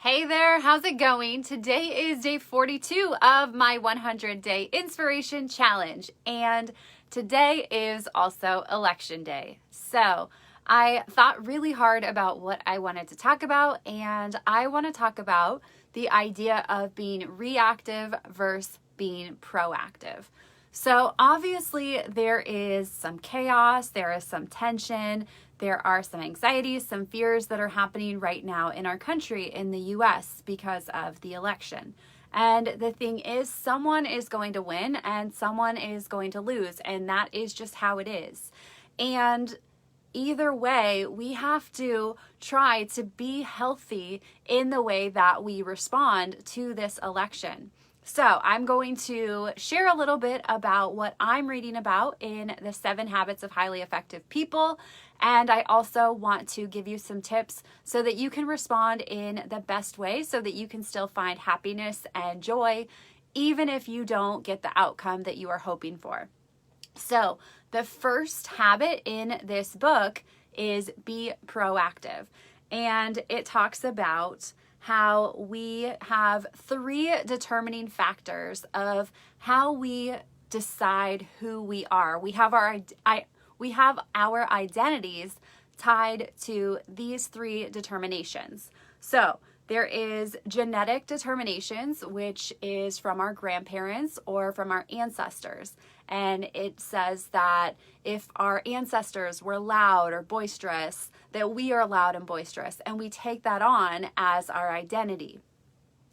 Hey there, how's it going? Today is day 42 of my 100-day inspiration challenge, and today is also election day. So I thought really hard about what I wanted to talk about, and I want to talk about the idea of being reactive versus being proactive. So obviously there is some chaos, there is some tension, there are some anxieties, some fears that are happening right now in our country, in the US, because of the election. And the thing is, someone is going to win and someone is going to lose, and that is just how it is. And either way, we have to try to be healthy in the way that we respond to this election. So I'm going to share a little bit about what I'm reading about in the 7 Habits of Highly Effective People. And I also want to give you some tips so that you can respond in the best way so that you can still find happiness and joy, even if you don't get the outcome that you are hoping for. So the first habit in this book is be proactive. And it talks about how we have 3 determining factors of how we decide who we are. We have our identities tied to these 3 determinations. So there is genetic determinations, which is from our grandparents or from our ancestors. And it says that if our ancestors were loud or boisterous, that we are loud and boisterous, and we take that on as our identity.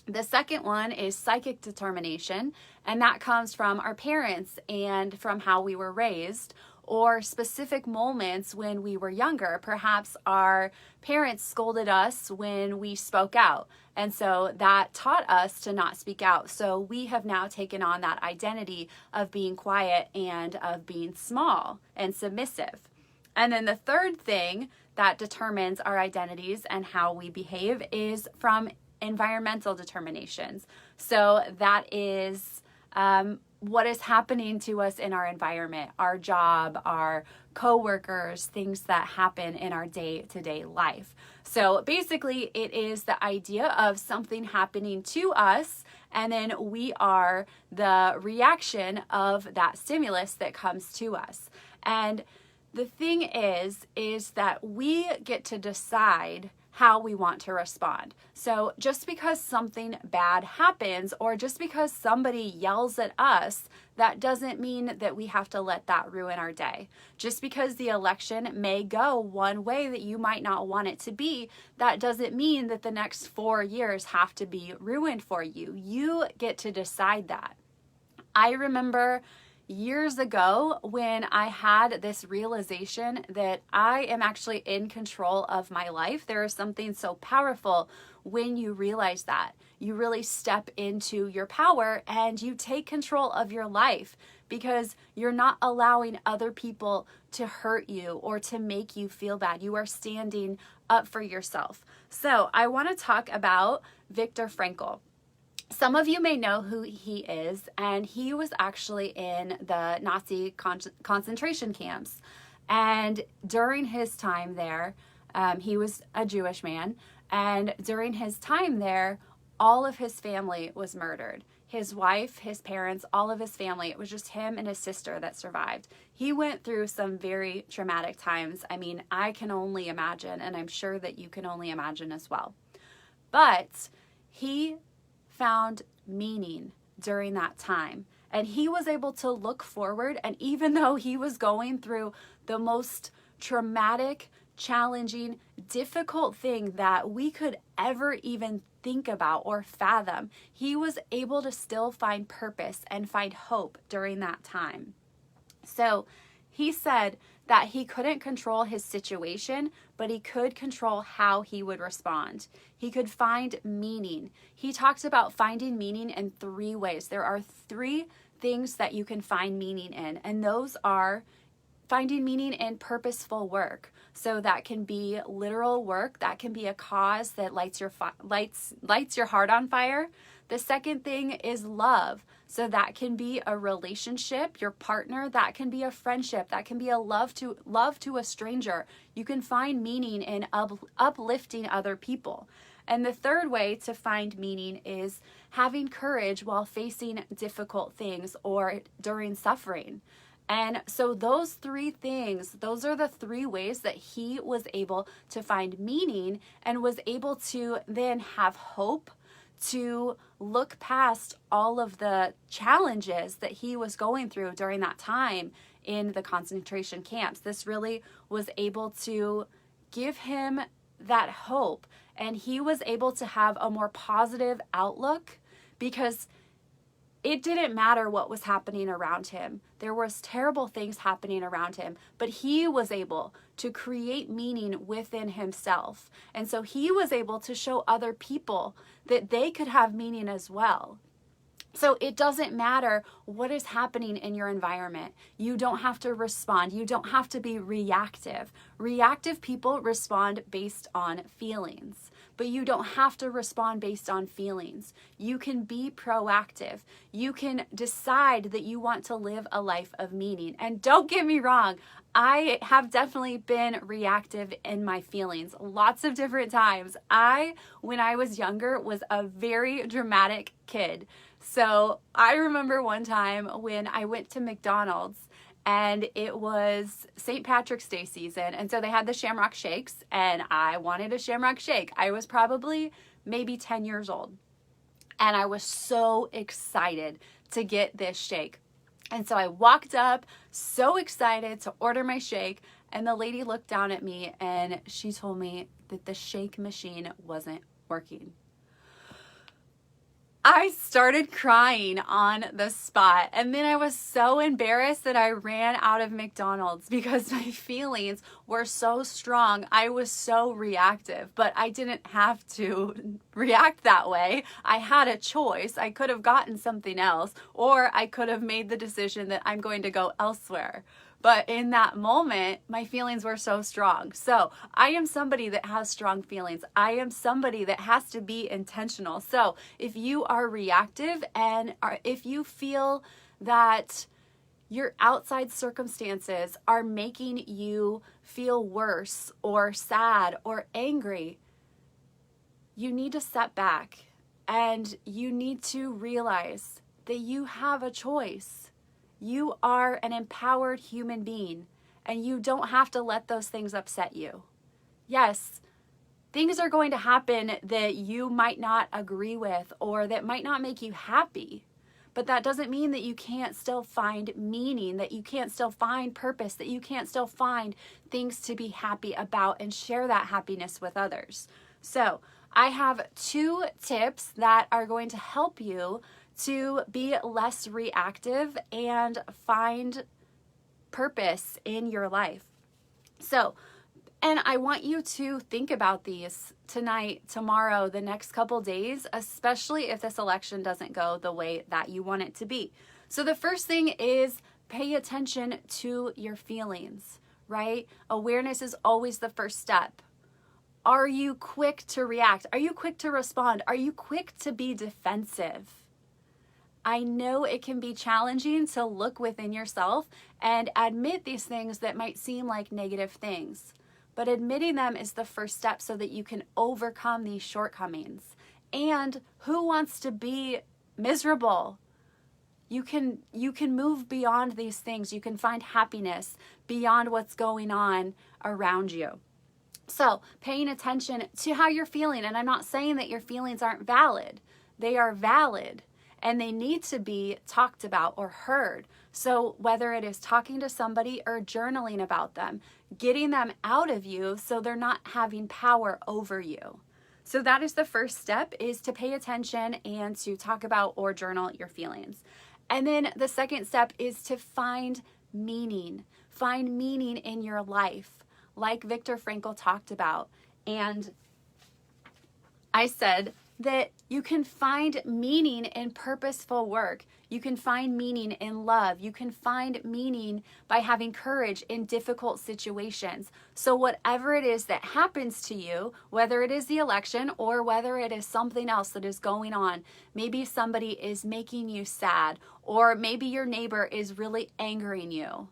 The second one is psychic determination, and that comes from our parents and from how we were raised, or specific moments when we were younger. Perhaps our parents scolded us when we spoke out, and so that taught us to not speak out. So we have now taken on that identity of being quiet and of being small and submissive. And then the third thing that determines our identities and how we behave is from environmental determinations. So that is what is happening to us in our environment, our job, our coworkers, things that happen in our day-to-day life. So basically, it is the idea of something happening to us, and then we are the reaction of that stimulus that comes to us. And the thing is that we get to decide how we want to respond. So just because something bad happens, or just because somebody yells at us, that doesn't mean that we have to let that ruin our day. Just because the election may go one way that you might not want it to be, that doesn't mean that the next 4 years have to be ruined for you. You get to decide that. I remember years ago when I had this realization that I am actually in control of my life. There is something so powerful when you realize that. You really step into your power and you take control of your life, because you're not allowing other people to hurt you or to make you feel bad. You are standing up for yourself. So I want to talk about Viktor Frankl. Some of you may know who he is, and he was actually in the Nazi concentration camps. And during his time there, he was a Jewish man, and during his time there, all of his family was murdered. His wife, his parents, all of his family. It was just him and his sister that survived. He went through some very traumatic times. I mean, I can only imagine, and I'm sure that you can only imagine as well. But he found meaning during that time, and he was able to look forward, and even though he was going through the most traumatic, challenging, difficult thing that we could ever even think about or fathom, he was able to still find purpose and find hope during that time. So he said that he couldn't control his situation, but he could control how he would respond. He could find meaning. He talked about finding meaning in 3 ways. There are 3 things that you can find meaning in, and those are finding meaning in purposeful work. So that can be literal work. That can be a cause that lights your heart on fire. The second thing is love. So that can be a relationship, your partner. That can be a friendship. That can be a love to a stranger. You can find meaning in uplifting other people. And the third way to find meaning is having courage while facing difficult things or during suffering. And so those three things, those are the three ways that he was able to find meaning and was able to then have hope to look past all of the challenges that he was going through during that time in the concentration camps. This really was able to give him that hope, and he was able to have a more positive outlook because it didn't matter what was happening around him. There was terrible things happening around him, but he was able to create meaning within himself. And so he was able to show other people that they could have meaning as well. So it doesn't matter what is happening in your environment. You don't have to respond. You don't have to be reactive. Reactive people respond based on feelings, but you don't have to respond based on feelings. You can be proactive. You can decide that you want to live a life of meaning. And don't get me wrong, I have definitely been reactive in my feelings lots of different times. When I was younger, was a very dramatic kid. So I remember one time when I went to McDonald's and it was St. Patrick's Day season. And so they had the Shamrock Shakes and I wanted a Shamrock Shake. I was probably maybe 10 years old. And I was so excited to get this shake. And so I walked up so excited to order my shake. And the lady looked down at me and she told me that the shake machine wasn't working. I started crying on the spot, and then I was so embarrassed that I ran out of McDonald's because my feelings were so strong. I was so reactive, but I didn't have to react that way. I had a choice. I could have gotten something else, or I could have made the decision that I'm going to go elsewhere. But in that moment, my feelings were so strong. So I am somebody that has strong feelings. I am somebody that has to be intentional. So if you are reactive and if you feel that your outside circumstances are making you feel worse or sad or angry, you need to step back and you need to realize that you have a choice. You are an empowered human being, and you don't have to let those things upset you. Yes, things are going to happen that you might not agree with or that might not make you happy, but that doesn't mean that you can't still find meaning, that you can't still find purpose, that you can't still find things to be happy about and share that happiness with others. So I have 2 tips that are going to help you to be less reactive and find purpose in your life. So, and I want you to think about these tonight, tomorrow, the next couple days, especially if this election doesn't go the way that you want it to be. So the first thing is pay attention to your feelings, right? Awareness is always the first step. Are you quick to react? Are you quick to respond? Are you quick to be defensive? I know it can be challenging to look within yourself and admit these things that might seem like negative things, but admitting them is the first step so that you can overcome these shortcomings. And who wants to be miserable? You can move beyond these things. You can find happiness beyond what's going on around you. So paying attention to how you're feeling, and I'm not saying that your feelings aren't valid. They are valid. And they need to be talked about or heard. So whether it is talking to somebody or journaling about them, getting them out of you so they're not having power over you. So that is the first step, is to pay attention and to talk about or journal your feelings. And then the second step is to find meaning. Find meaning in your life, like Viktor Frankl talked about. And I said that you can find meaning in purposeful work. You can find meaning in love. You can find meaning by having courage in difficult situations. So whatever it is that happens to you, whether it is the election or whether it is something else that is going on, maybe somebody is making you sad, or maybe your neighbor is really angering you.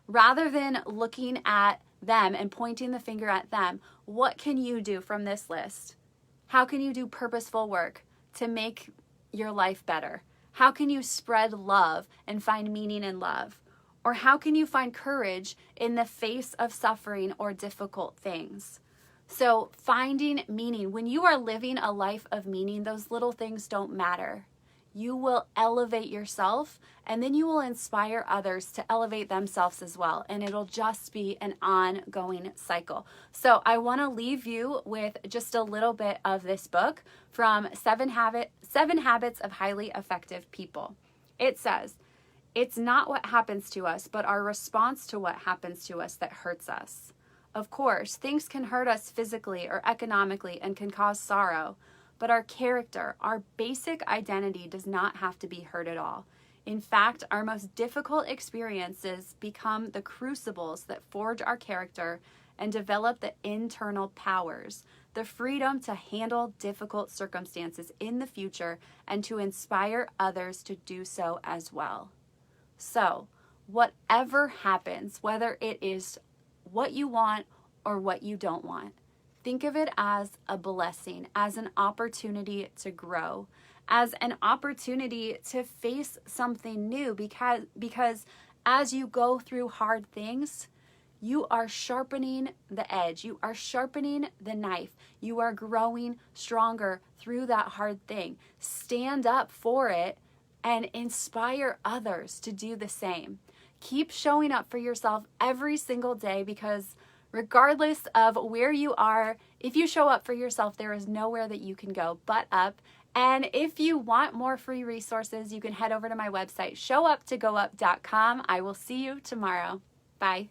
Rather than looking at them and pointing the finger at them, what can you do from this list? How can you do purposeful work to make your life better? How can you spread love and find meaning in love? Or how can you find courage in the face of suffering or difficult things? So finding meaning, when you are living a life of meaning, those little things don't matter. You will elevate yourself, and then you will inspire others to elevate themselves as well. And it'll just be an ongoing cycle. So I want to leave you with just a little bit of this book from Seven Habits of Highly Effective People. It says, "It's not what happens to us, but our response to what happens to us that hurts us. Of course, things can hurt us physically or economically and can cause sorrow. But our character, our basic identity does not have to be hurt at all. In fact, our most difficult experiences become the crucibles that forge our character and develop the internal powers, the freedom to handle difficult circumstances in the future and to inspire others to do so as well." So, whatever happens, whether it is what you want or what you don't want, think of it as a blessing, as an opportunity to grow, as an opportunity to face something new, because as you go through hard things, you are sharpening the edge, you are sharpening the knife, you are growing stronger through that hard thing. Stand up for it and inspire others to do the same. Keep showing up for yourself every single day, because regardless of where you are, if you show up for yourself, there is nowhere that you can go but up. And if you want more free resources, you can head over to my website, showuptogoup.com. I will see you tomorrow. Bye.